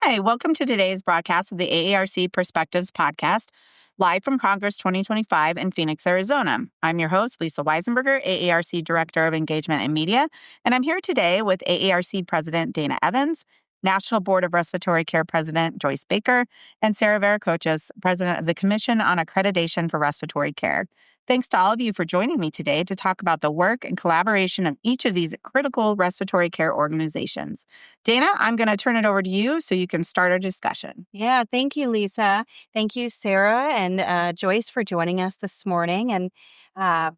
Hi, welcome to today's broadcast of the AARC Perspectives Podcast, live from Congress 2025 in Phoenix, Arizona. I'm your host, Lisa Weisenberger, AARC Director of Engagement and Media, and I'm here today with AARC President Dana Evans, National Board of Respiratory Care President Joyce Baker, and Sara Veracocha, President of the Commission on Accreditation for Respiratory Care. Thanks to all of you for joining me today to talk about the work and collaboration of each of these critical respiratory care organizations. Dana, I'm going to turn it over to you so you can start our discussion. Yeah, thank you, Lisa. Thank you, Sara and Joyce, for joining us this morning. And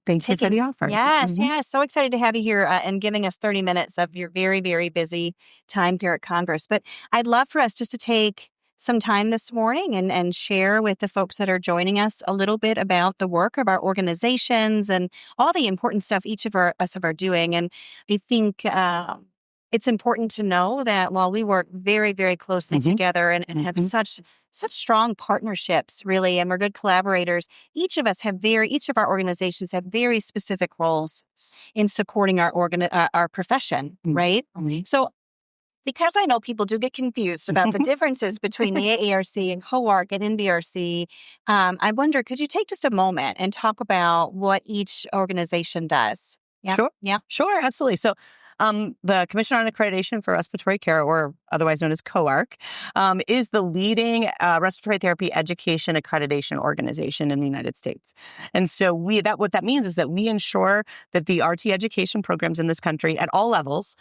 thank you for the offer. Yes, yes. So excited to have you here and giving us 30 minutes of your very, very busy time here at Congress. But I'd love for us just to take some time this morning and share with the folks that are joining us a little bit about the work of our organizations and all the important stuff each of us are doing. And I think it's important to know that while we work very, very closely together and have such strong partnerships, really, and we're good collaborators, each of our organizations have very specific roles in supporting our profession, right? So because I know people do get confused about the differences between the AARC and COARC and NBRC, I wonder, could you take just a moment and talk about what each organization does? Yeah. Sure. Yeah. Sure. Absolutely. So the Commission on Accreditation for Respiratory Care, or otherwise known as COARC, is the leading respiratory therapy education accreditation organization in the United States. And so what that means is that we ensure that the RT education programs in this country at all levels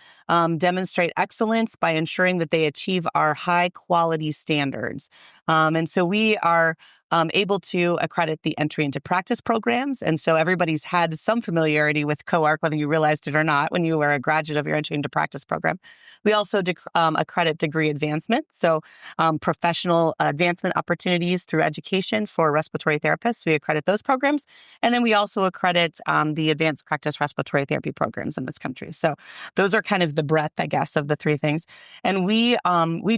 demonstrate excellence by ensuring that they achieve our high quality standards. And so we are able to accredit the entry into practice programs. And so everybody's had some familiarity with COARC, whether you realized it or not, when you were a graduate of your entry into practice program. We also accredit degree advancement, so professional advancement opportunities through education for respiratory therapists. We accredit those programs. And then we also accredit the advanced practice respiratory therapy programs in this country. So those are kind of the breadth, I guess, of the three things. And we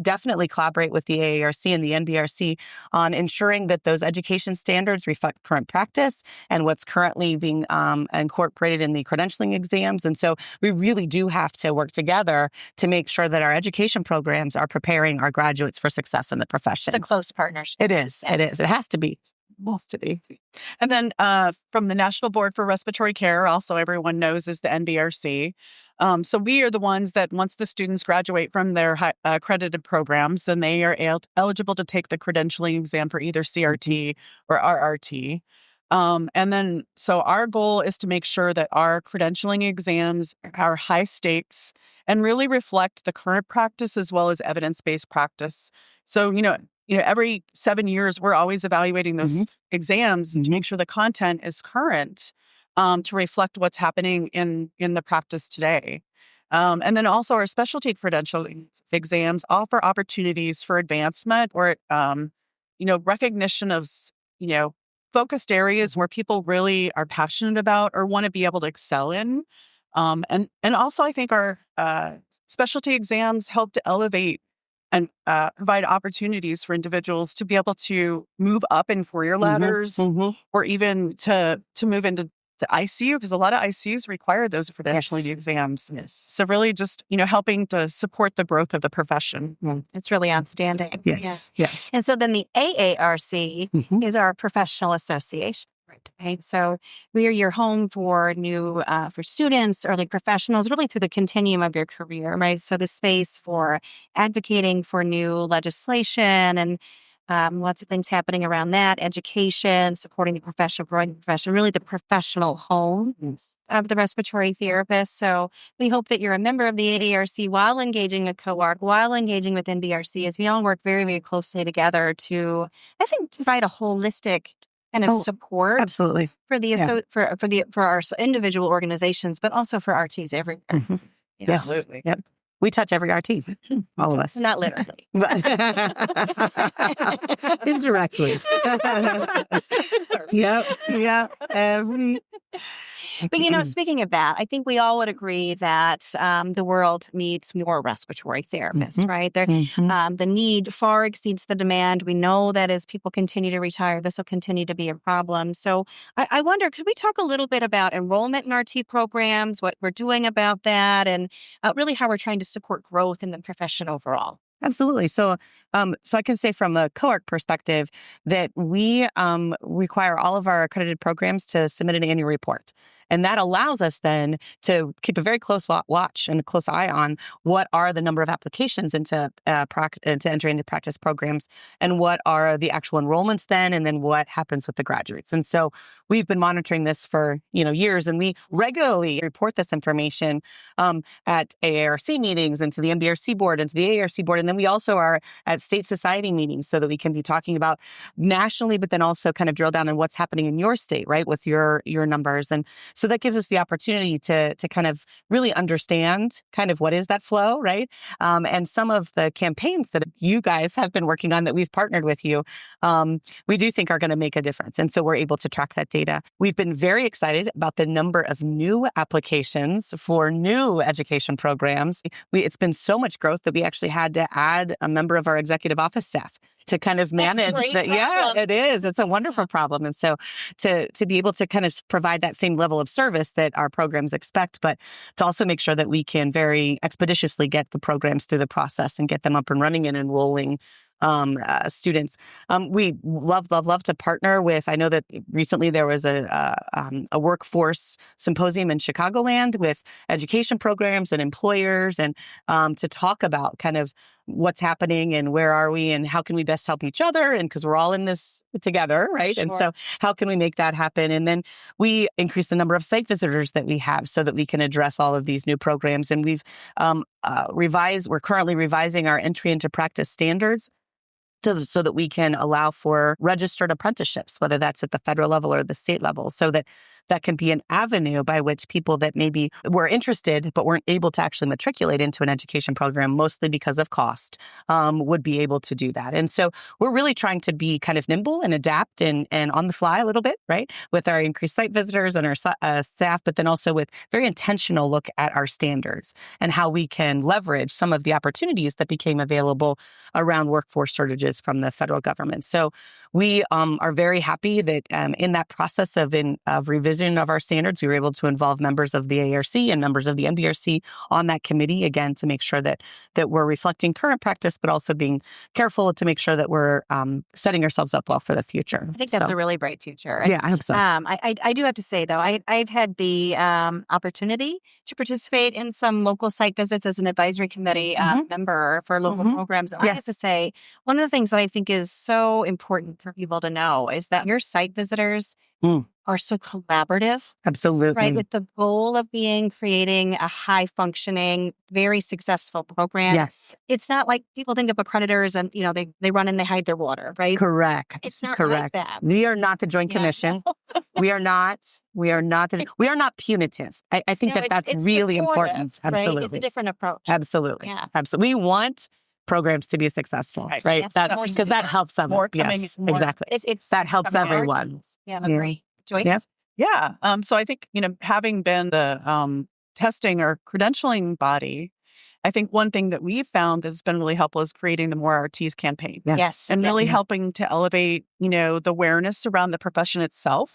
definitely collaborate with the AARC and the NBRC on ensuring that those education standards reflect current practice and what's currently being incorporated in the credentialing exams. And so we really do have to work together to make sure that our education programs are preparing our graduates for success in the profession. It's a close partnership. It is. It is. It has to be. Must to be. And then from the National Board for Respiratory Care, also everyone knows is the NBRC. So we are the ones that once the students graduate from their accredited programs, then they are eligible to take the credentialing exam for either CRT or RRT. And then, so our goal is to make sure that our credentialing exams are high stakes and really reflect the current practice as well as evidence-based practice. So, every 7 years, we're always evaluating those exams to make sure the content is current, to reflect what's happening in the practice today. And then also our specialty credentialing exams offer opportunities for advancement or, recognition of, focused areas where people really are passionate about or want to be able to excel in. And also I think our specialty exams help to elevate and provide opportunities for individuals to be able to move up in career ladders or even to move into the ICU, because a lot of ICUs require those credentialing exams. Yes. So really just, helping to support the growth of the profession. It's really outstanding. Yes. Yeah. Yes. And so then the AARC is our professional association. Right. So we are your home for new, for students, early professionals, really through the continuum of your career, right? So the space for advocating for new legislation and lots of things happening around that, education, supporting the profession, growing the profession, really the professional home of the respiratory therapist. So we hope that you're a member of the AARC while engaging with COARC, while engaging with NBRC, as we all work very, very closely together to, I think, provide a holistic kind of support Absolutely. for the for our individual organizations, but also for RTs everywhere. Yes. Absolutely. Yep. We touch every RT, all of us. Not literally. Indirectly. Yep. But, speaking of that, I think we all would agree that the world needs more respiratory therapists, right? The need far exceeds the demand. We know that as people continue to retire, this will continue to be a problem. So I wonder, could we talk a little bit about enrollment in RT programs, what we're doing about that, and really how we're trying to support growth in the profession overall? Absolutely. So I can say from a COARC perspective that we require all of our accredited programs to submit an annual report. And that allows us then to keep a very close watch and a close eye on what are the number of applications to enter into practice programs, and what are the actual enrollments then, and then what happens with the graduates. And so we've been monitoring this for years, and we regularly report this information at AARC meetings and to the NBRC board and to the AARC board. And then we also are at state society meetings so that we can be talking about nationally, but then also kind of drill down on what's happening in your state, right, with your numbers. And so that gives us the opportunity to kind of really understand kind of what is that flow, right? And some of the campaigns that you guys have been working on that we've partnered with you, we do think are going to make a difference. And so we're able to track that data. We've been very excited about the number of new applications for new education programs. It's been so much growth that we actually had to add a member of our executive office staff to kind of manage that. Yeah, it is. It's a wonderful problem. And so to be able to kind of provide that same level of service that our programs expect, but to also make sure that we can very expeditiously get the programs through the process and get them up and running and enrolling students. We love to partner with, I know that recently there was a workforce symposium in Chicagoland with education programs and employers, and to talk about kind of what's happening and where are we and how can we best help each other, and because we're all in this together, right? Sure. And so how can we make that happen? And then we increase the number of site visitors that we have so that we can address all of these new programs. And we've we're currently revising our entry into practice standards so that we can allow for registered apprenticeships, whether that's at the federal level or the state level, so that can be an avenue by which people that maybe were interested but weren't able to actually matriculate into an education program, mostly because of cost, would be able to do that. And so we're really trying to be kind of nimble and adapt and on the fly a little bit, right, with our increased site visitors and our staff, but then also with very intentional look at our standards and how we can leverage some of the opportunities that became available around workforce shortages from the federal government. So we are very happy that in that process of revision of our standards, we were able to involve members of the AARC and members of the NBRC on that committee, again, to make sure that we're reflecting current practice, but also being careful to make sure that we're setting ourselves up well for the future. I think that's a really bright future. Yeah, I hope so. I do have to say, though, I've had the opportunity to participate in some local site visits as an advisory committee member for local programs. And I have to say, one of the things that I think is so important for people to know is that your site visitors are so collaborative. Absolutely. Right, with the goal of creating a high-functioning, very successful program. Yes. It's not like people think of accreditors and, they run and they hide their water, right? Correct. It's not correct. like that. We are not the Joint Commission. We are not punitive. I think that's it's really important. Right? Absolutely. It's a different approach. Absolutely. Yeah. Absolutely. We want programs to be successful, right? Yes. Because that helps them. More coming. Yes, more, exactly. That helps everyone. Yeah, I agree. Joyce? Yeah. Yeah. So I think, having been the testing or credentialing body, I think one thing that we've found that's been really helpful is creating the More RTs campaign. Yeah. Yes. And really helping to elevate, the awareness around the profession itself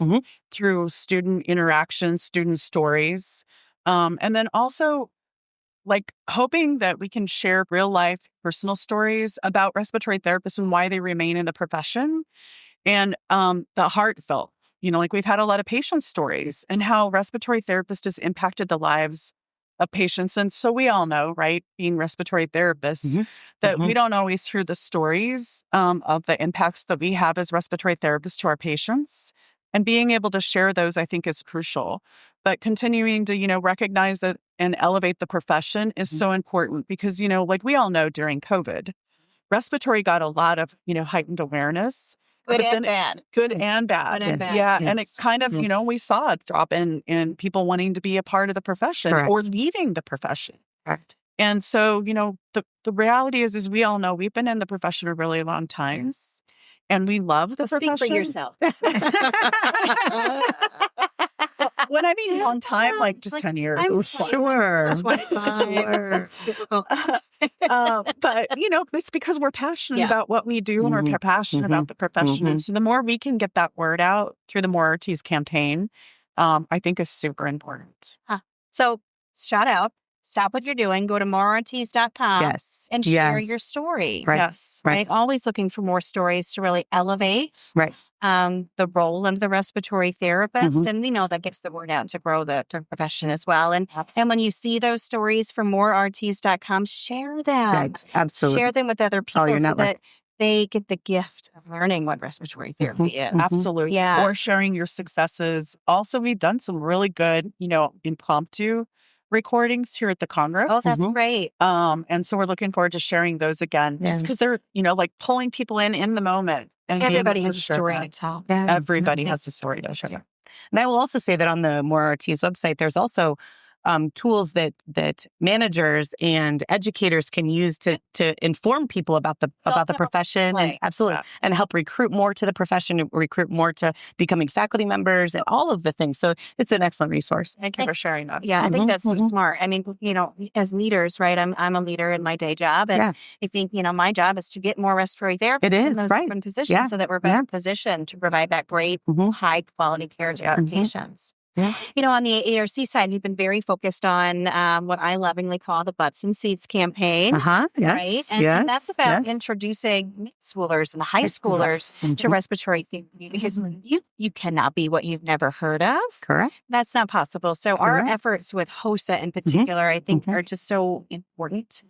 through student interactions, student stories. And then also hoping that we can share real life personal stories about respiratory therapists and why they remain in the profession. And the heartfelt, we've had a lot of patient stories and how respiratory therapist has impacted the lives of patients. And so we all know, right, being respiratory therapists, that we don't always hear the stories of the impacts that we have as respiratory therapists to our patients. And being able to share those, I think, is crucial. But continuing to, recognize that and elevate the profession is so important because, we all know during COVID, respiratory got a lot of, heightened awareness. Good and bad. Good and bad. Yeah. Yes. And it kind of, we saw it drop in people wanting to be a part of the profession or leaving the profession. Correct. And so, the reality is we all know we've been in the profession a really long time. Yes. And we love the profession. Speak for yourself. When I mean long time, just 10 years. I'm sure. 25. It's difficult. But, it's because we're passionate about what we do and we're passionate about the profession. And so the more we can get that word out through the More RTs campaign, I think is super important. So shout out stop what you're doing, go to moreRTs.com Yes. and share your story. Right. Yes. Right. Always looking for more stories to really elevate Right. the role of the respiratory therapist. And we know that gets the word out to grow the profession as well. And when you see those stories from moreRTs.com, share them. Right. Absolutely. Share them with other people your so network. that they get the gift of learning what respiratory therapy is. Absolutely. Yeah. Or sharing your successes. Also, we've done some really good, impromptu recordings here at the Congress. Oh, that's great. And so we're looking forward to sharing those again, just because they're, like pulling people in the moment. And Everybody has a story to tell. Everybody has a story to share. And I will also say that on the More RT's website, there's also tools that managers and educators can use to inform people about the profession and and help recruit more to the profession, recruit more to becoming faculty members, and all of the things. So it's an excellent resource. Thank you for sharing that. Yeah, I think that's so smart. I mean, as leaders, right? I'm a leader in my day job, and I think my job is to get more respiratory therapists in those different positions, so that we're better positioned to provide that great, high quality care to our patients. Yeah. On the AARC side, we've been very focused on what I lovingly call the Butts and Seats campaign. Yes. Right? And that's about introducing middle schoolers and high schoolers to respiratory therapy, because you cannot be what you've never heard of. Correct. That's not possible. So our efforts with HOSA in particular, I think, are just so important.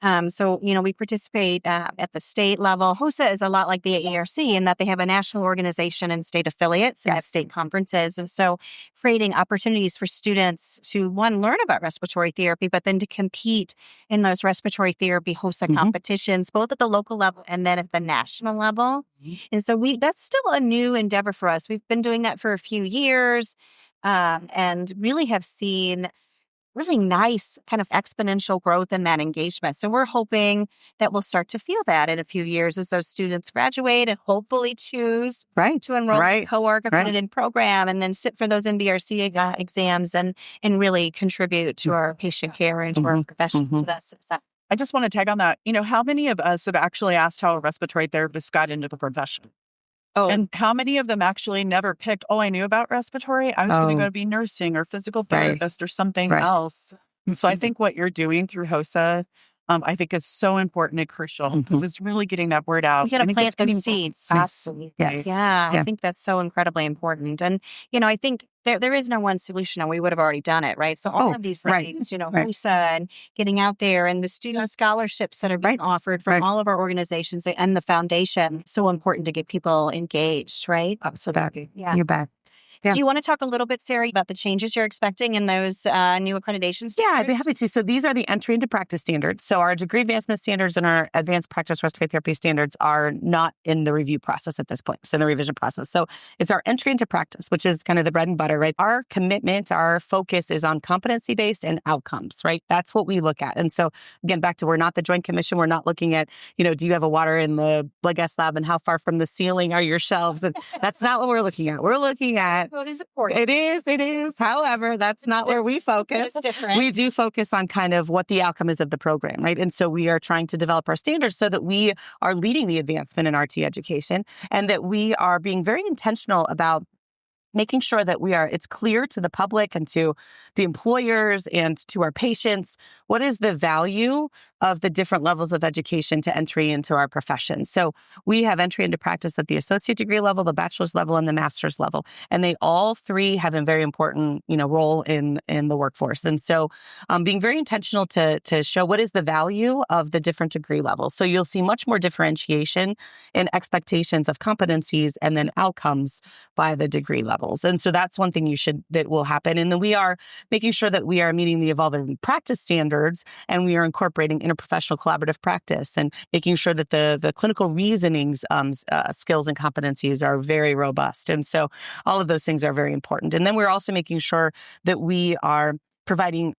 We participate at the state level. HOSA is a lot like the AARC in that they have a national organization and state affiliates and have state conferences. And so creating opportunities for students to, one, learn about respiratory therapy, but then to compete in those respiratory therapy HOSA competitions, both at the local level and then at the national level. And so that's still a new endeavor for us. We've been doing that for a few years and really have seen really nice kind of exponential growth in that engagement. So we're hoping that we'll start to feel that in a few years as those students graduate and hopefully choose to enroll in the COARC accredited program and then sit for those NBRC exams and really contribute to our patient care and to our profession. So that's exciting. I just want to tag on that. How many of us have actually asked how a respiratory therapist got into the profession? And how many of them actually never picked, I knew about respiratory. I was going to go to be nursing or physical therapist or something else. And so I think what you're doing through HOSA, I think is so important and crucial because it's really getting that word out. We got to plant those seeds. Absolutely. Yes. Yeah, I think that's so incredibly important. And, I think there is no one solution, and we would have already done it, right? So all of these things, HOSA and getting out there and the student scholarships that are being offered from all of our organizations and the foundation, so important to get people engaged, right? Absolutely. Yeah. You bet. Yeah. Do you want to talk a little bit, Sara, about the changes you're expecting in those new accreditation standards? Yeah, I'd be happy to. So these are the entry into practice standards. So our degree advancement standards and our advanced practice respiratory therapy standards are not in the review process at this point. So in the revision process. So it's our entry into practice, which is kind of the bread and butter, right? Our commitment, our focus is on competency-based and outcomes, right? That's what we look at. And so again, back to we're not the Joint Commission. We're not looking at, do you have a water in the blood gas lab and how far from the ceiling are your shelves? And that's not what we're looking at. We're looking at Well, it is important. It is. However, that's not where we focus. It's different. We do focus on kind of what the outcome is of the program, right? And so we are trying to develop our standards so that we are leading the advancement in RT education and that we are being very intentional about making sure that it's clear to the public and to the employers and to our patients, what is the value of the different levels of education to entry into our profession. So we have entry into practice at the associate degree level, the bachelor's level, and the master's level. And they all three have a very important, role in the workforce. And so being very intentional to show what is the value of the different degree levels. So you'll see much more differentiation in expectations of competencies and then outcomes by the degree level. And so that's one thing that will happen. And then we are making sure that we are meeting the evolving practice standards and we are incorporating interprofessional collaborative practice and making sure that the clinical reasonings skills and competencies are very robust. And so all of those things are very important. And then we're also making sure that we are providing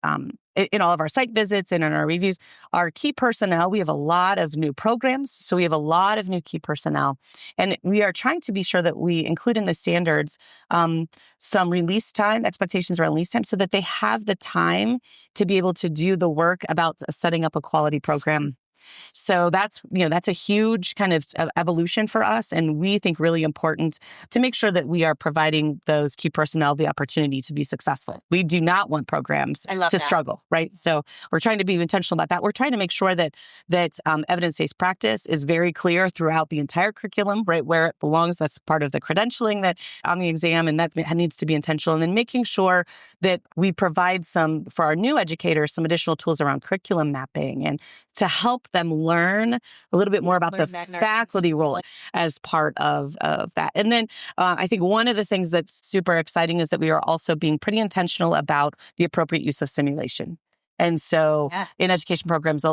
in all of our site visits and in our reviews, our key personnel, we have a lot of new programs. So we have a lot of new key personnel. And we are trying to be sure that we include in the standards some release time, expectations around release time, so that they have the time to be able to do the work about setting up a quality program So that's a huge kind of evolution for us. And we think really important to make sure that we are providing those key personnel the opportunity to be successful. We do not want programs to struggle, right? So we're trying to be intentional about that. We're trying to make sure that evidence-based practice is very clear throughout the entire curriculum, right, where it belongs. That's part of the credentialing that on the exam, and that needs to be intentional. And then making sure that we provide for our new educators, some additional tools around curriculum mapping and to help them learn a little bit more about the faculty role as part of that. And then I think one of the things that's super exciting is that we are also being pretty intentional about the appropriate use of simulation. And so in education programs,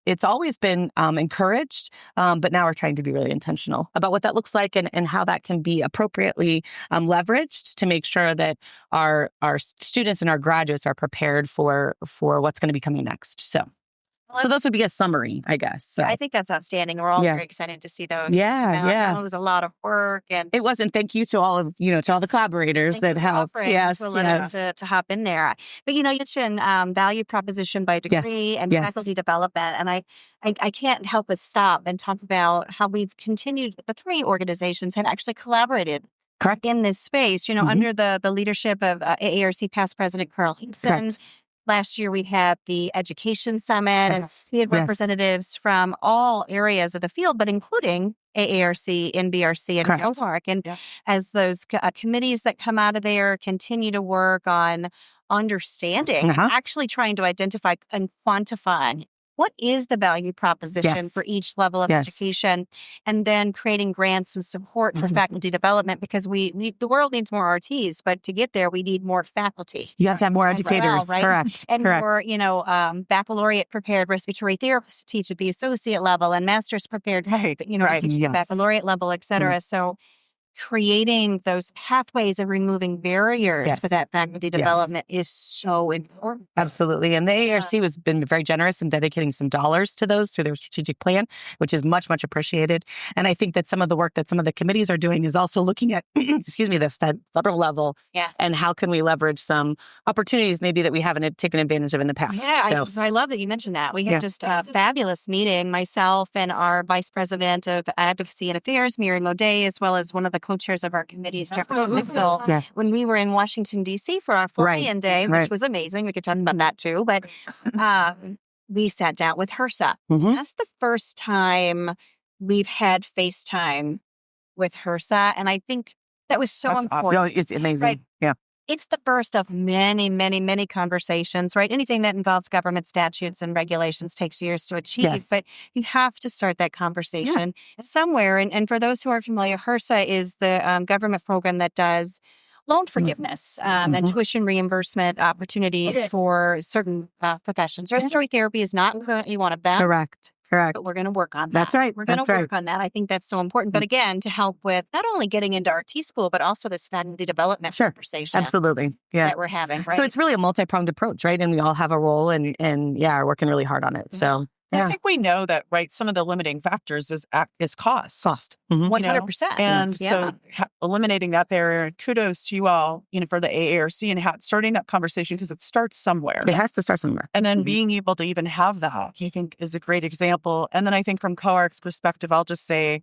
it's always been encouraged, but now we're trying to be really intentional about what that looks like and how that can be appropriately leveraged to make sure that our students and our graduates are prepared for what's going to be coming next. So those would be a summary, I guess. So. I think that's outstanding. We're all very excited to see those. Yeah. It was a lot of work, and it was. And thank you to all of to all the collaborators that helped. Yes, to let us to hop in there. But you mentioned value proposition by degree and faculty development, and I can't help but stop and talk about how we've continued. The three organizations have actually collaborated. Correct. In this space, under the leadership of AARC past President Carl Hinkson. Correct. Last year, we had the Education Summit, and we had representatives from all areas of the field, but including AARC, NBRC, and COARC. And as those committees that come out of there continue to work on understanding, actually trying to identify and quantify what is the value proposition for each level of education, and then creating grants and support for faculty development, because the world needs more RTs, but to get there, we need more faculty. You have to have more educators, right? Correct. And more, baccalaureate prepared respiratory therapists to teach at the associate level, and master's prepared, to teach at the baccalaureate level, et cetera. So creating those pathways and removing barriers for that faculty development is so important. Absolutely. And the AARC has been very generous in dedicating some dollars to those through their strategic plan, which is much, much appreciated. And I think that some of the work that some of the committees are doing is also looking at, the federal level and how can we leverage some opportunities maybe that we haven't taken advantage of in the past. Yeah, so I love that you mentioned that. We had just a fabulous meeting, myself and our Vice President of Advocacy and Affairs, Mary Moday, as well as one of the co-chairs of our committees, Jefferson Mixel, when we were in Washington, D.C. for our Florian Day, which was amazing. We could talk about that too. But we sat down with HRSA. That's the first time we've had FaceTime with HRSA. And I think that was so important. Awesome. It's amazing. Right? Yeah. It's the first of many, many, many conversations, right? Anything that involves government statutes and regulations takes years to achieve, but you have to start that conversation somewhere. And for those who are familiar, HRSA is the government program that does loan forgiveness and tuition reimbursement opportunities for certain professions. Respiratory therapy is not currently one of them. Correct. But we're going to work on that. That's right. We're going to work on that. I think that's so important. But again, to help with not only getting into RT school, but also this faculty development conversation. Absolutely. That we're having. Right? So it's really a multi-pronged approach, right? And we all have a role and are working really hard on it. So I think we know that, right? Some of the limiting factors is cost. 100%. And so eliminating that barrier, kudos to you all, for the AARC and starting that conversation, because it starts somewhere. It has to start somewhere. And then being able to even have that, I think, is a great example. And then I think from COARC's perspective, I'll just say,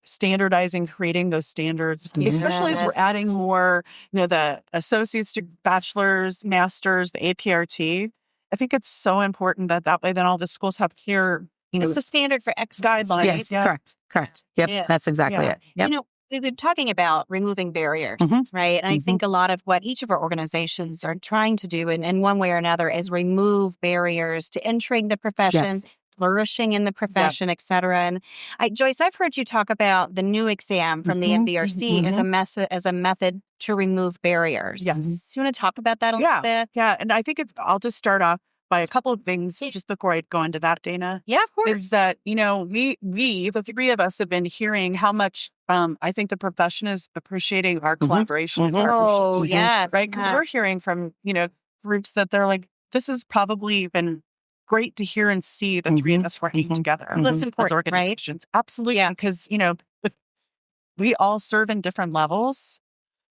standardizing, creating those standards, especially as we're adding more, the associates to bachelor's, master's, the APRT. I think it's so important that way then all the schools have clear, it's the standard for excellence. Guidelines. Yes, correct. Yep, that's exactly it. Yep. We've been talking about removing barriers, right? And I think a lot of what each of our organizations are trying to do in one way or another is remove barriers to entering the profession, flourishing in the profession, et cetera. And Joyce, I've heard you talk about the new exam from the NBRC as a method to remove barriers. Yes. Do you want to talk about that a little bit? Yeah. And I think I'll just start off by a couple of things just before I go into that, Dana. Yeah, of course. Is that, we, the three of us have been hearing how much I think the profession is appreciating our collaboration and partnerships. Oh, yes. Right? Because we're hearing from, groups that they're like, this has probably been great to hear and see the three of us working together That's important, as organizations. Right? Absolutely. Because, we all serve in different levels,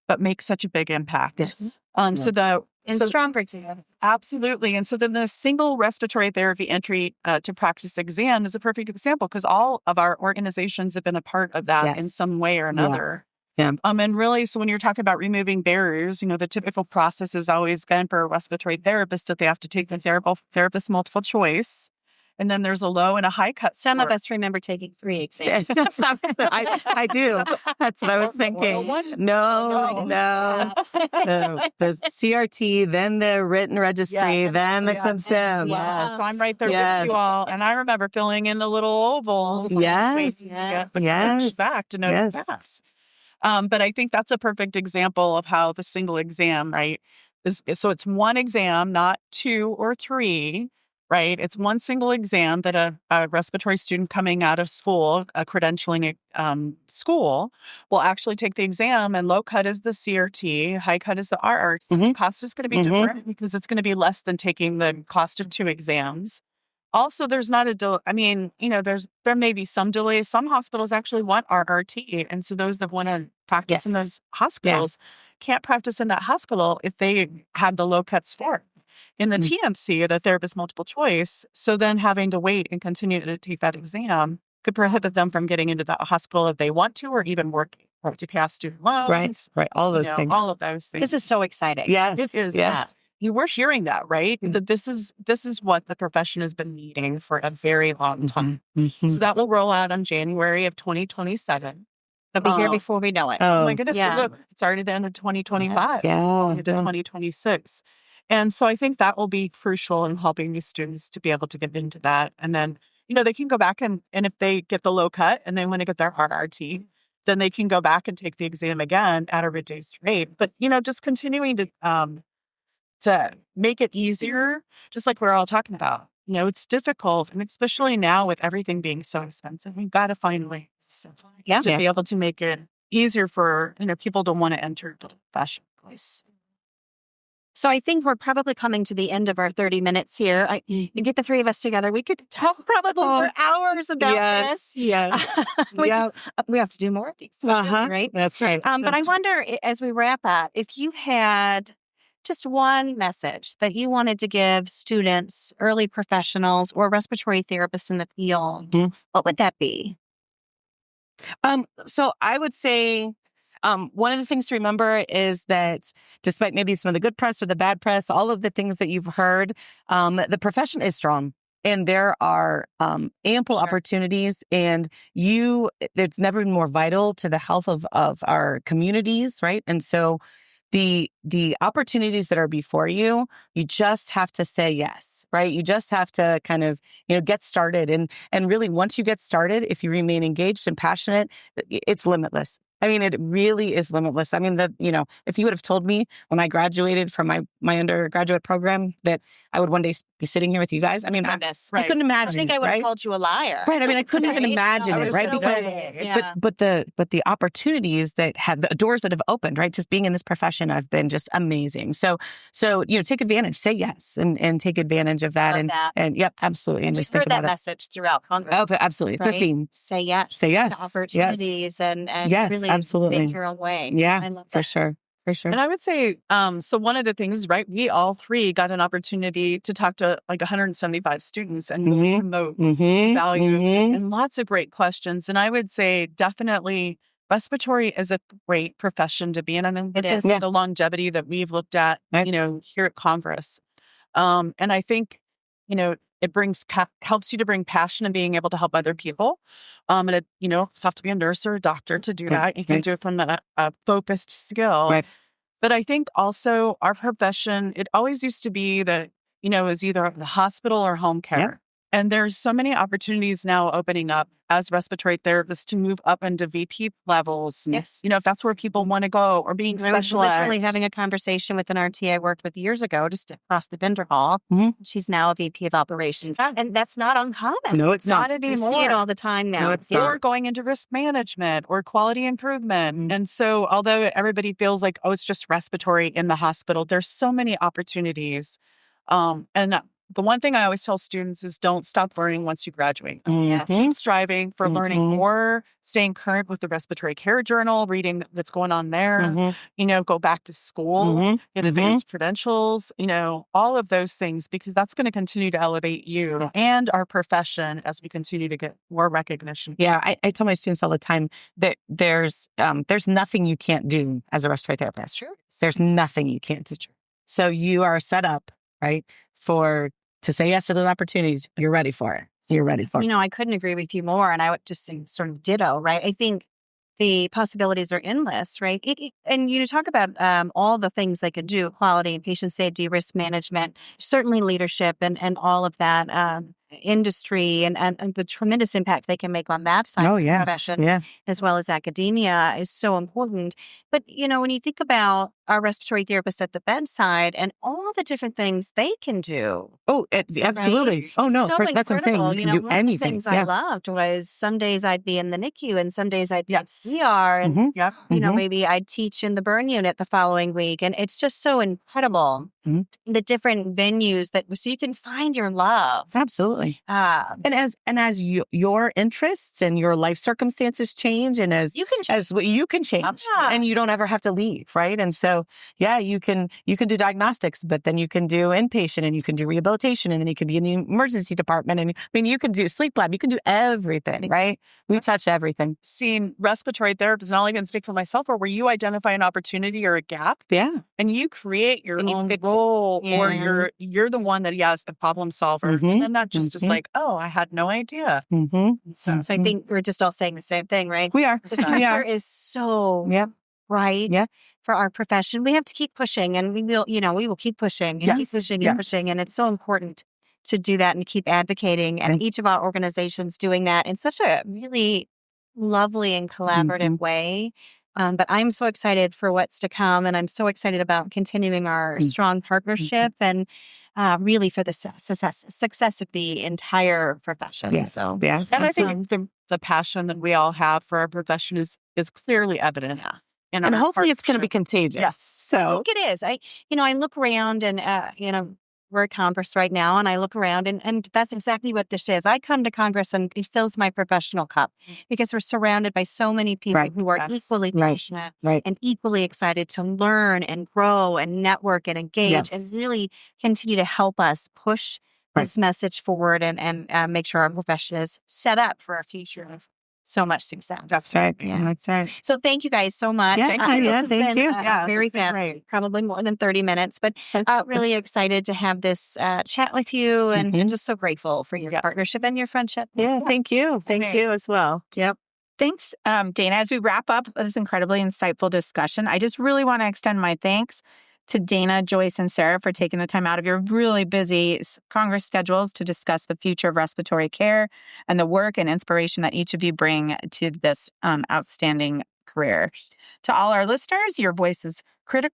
but make such a big impact. Yes. So And So- stronger too. Absolutely. And so then the single respiratory therapy entry to practice exam is a perfect example because all of our organizations have been a part of that in some way or another. Yeah. And really, so when you're talking about removing barriers, the typical process has always been for a respiratory therapist that they have to take the therapist multiple choice. And then there's a low and a high cut Some of score. us remember taking 3 exams. I do. That's what I was thinking. No. The CRT, then the written registry, then the ClinSim. So I'm right there with you all. And I remember filling in the little ovals. Yes. Back to know the facts. But I think that's a perfect example of how the single exam, right? So it's one exam, not 2 or 3. Right. It's one single exam that a respiratory student coming out of school, a credentialing school, will actually take the exam, and low cut is the CRT, high cut is the RR. So the cost is going to be different because it's going to be less than taking the cost of 2 exams. Also, there's not a delay. I mean, there may be some delays. Some hospitals actually want RRT. And so those that want to practice in those hospitals can't practice in that hospital if they had the low cut score. In the TMC, or the therapist multiple choice, so then having to wait and continue to take that exam could prohibit them from getting into that hospital if they want to, or even working to pay off student loans. Right. All those things. All of those things. This is so exciting. Yes. It is. Yes. We're hearing that, right? That this is what the profession has been needing for a very long time. So that will roll out on January of 2027. It'll be here before we know it. Oh my goodness. Yeah. Look, it's already the end of 2025. Yeah. Into 2026. And so I think that will be crucial in helping these students to be able to get into that. And then, they can go back and if they get the low cut and they want to get their RRT, then they can go back and take the exam again at a reduced rate. But, just continuing to make it easier, just like we're all talking about. It's difficult. And especially now with everything being so expensive, we've got to find ways to be able to make it easier for, people to want to enter the profession place. So I think we're probably coming to the end of our 30 minutes here. You get the 3 of us together. We could talk probably for hours about this. Yes. We have to do more of these, right? That's right. But I wonder, as we wrap up, if you had just one message that you wanted to give students, early professionals, or respiratory therapists in the field, what would that be? So I would say one of the things to remember is that despite maybe some of the good press or the bad press, all of the things that you've heard, the profession is strong. And there are ample opportunities, and it's never been more vital to the health of our communities, right? And so the opportunities that are before you, you just have to say yes, right? You just have to kind of, get started. And really, once you get started, if you remain engaged and passionate, it's limitless. I mean, it really is limitless. I mean, if you would have told me when I graduated from my undergraduate program that I would one day be sitting here with you guys, I mean, I couldn't imagine. I think I would have called you a liar. Right. I mean, I couldn't even imagine it, right? But the opportunities that the doors that have opened, right? Just being in this profession have been just amazing. So take advantage, say yes, and take advantage of that. And yep, absolutely. And just think heard about that message throughout Congress. Oh, absolutely. It's a theme. Say yes. Say yes to opportunities and really absolutely. make your own way. Yeah, I love that. for sure. And I would say, so one of the things, right, we all 3 got an opportunity to talk to like 175 students and really promote value and lots of great questions. And I would say definitely respiratory is a great profession to be in. I mean, it is the longevity that we've looked at, here at Congress. And I think, it helps you to bring passion and being able to help other people. And it, have to be a nurse or a doctor to do that. You can do it from a focused skill. Right. But I think also our profession, it always used to be that, is either the hospital or home care. Yep. And there's so many opportunities now opening up as respiratory therapists to move up into VP levels. Yes. If that's where people want to go, or being specialized. I was literally having a conversation with an RT I worked with years ago, just across the vendor hall. She's now a VP of operations. And that's not uncommon. No, it's not We anymore. see it all the time now. No, it's not. Or going into risk management or quality improvement. And so although everybody feels like, it's just respiratory in the hospital, there's so many opportunities. And the one thing I always tell students is don't stop learning once you graduate. Mhm. Keep striving for learning Mhm. more, staying current with the Respiratory Care Journal, reading what's going on there, Mhm. go back to school, Mhm. get advanced credentials, all of those things, because that's going to continue to elevate you and our profession as we continue to get more recognition. Yeah, I tell my students all the time that there's nothing you can't do as a respiratory therapist. Sure. There's nothing you can't do. So you are set up, right, to say yes to those opportunities. You're ready for it. You're ready for it. I couldn't agree with you more. And I would just say sort of ditto, right? I think the possibilities are endless, right? And you talk about all the things they could do: quality and patient safety, risk management, certainly leadership, and all of that, industry, and the tremendous impact they can make on that side of the profession, as well as academia, is so important. But, when you think about our respiratory therapist at the bedside and all the different things they can do. Oh, absolutely. Right? Oh, no, So that's what I'm saying. You can do one of anything. the things I loved was some days I'd be in the NICU and some days I'd be at CR, and maybe I'd teach in the burn unit the following week. And it's just so incredible, the different venues so you can find your love. Absolutely. And as your interests and your life circumstances change, and as you can change, and you don't ever have to leave, right? And so, you can do diagnostics, but then you can do inpatient, and you can do rehabilitation, and then you can be in the emergency department, and you can do sleep lab, you can do everything, right? We touch everything. Seeing respiratory therapists, and I'll even speak for myself, where you identify an opportunity or a gap, and you create your own role, or you're the one that is the problem solver, and then that just is like, oh, I had no idea. So I think we're just all saying the same thing, right? We are. The future is so bright for our profession. We have to keep pushing, and we will keep pushing and keep pushing and pushing. And it's so important to do that and keep advocating. And each of our organizations doing that in such a really lovely and collaborative way. But I'm so excited for what's to come, and I'm so excited about continuing our strong partnership and really for the success of the entire profession. And I think the passion that we all have for our profession is clearly evident. And hopefully it's going to be contagious. Yes. So I think it is. I look around, and we're at Congress right now, and I look around, and that's exactly what this is. I come to Congress and it fills my professional cup because we're surrounded by so many people who are equally passionate and equally excited to learn and grow and network and engage and really continue to help us push this message forward and make sure our profession is set up for a future of so much success. That's right. Yeah, that's right. So thank you guys so much. Thank you. Very fast, probably more than 30 minutes, but really excited to have this chat with you, and just so grateful for your partnership and your friendship. Yeah, thank you. Thank you as well. Yep. Thanks, Dana. As we wrap up this incredibly insightful discussion, I just really want to extend my thanks to Dana, Joyce, and Sara for taking the time out of your really busy Congress schedules to discuss the future of respiratory care and the work and inspiration that each of you bring to this outstanding career. To all our listeners, your voice is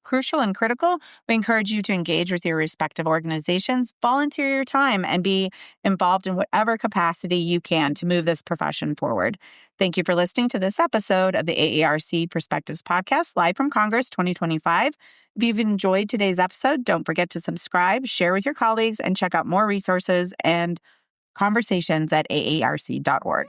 crucial and critical. We encourage you to engage with your respective organizations, volunteer your time, and be involved in whatever capacity you can to move this profession forward. Thank you for listening to this episode of the AARC Perspectives Podcast, live from Congress 2025. If you've enjoyed today's episode, don't forget to subscribe, share with your colleagues, and check out more resources and conversations at aarc.org.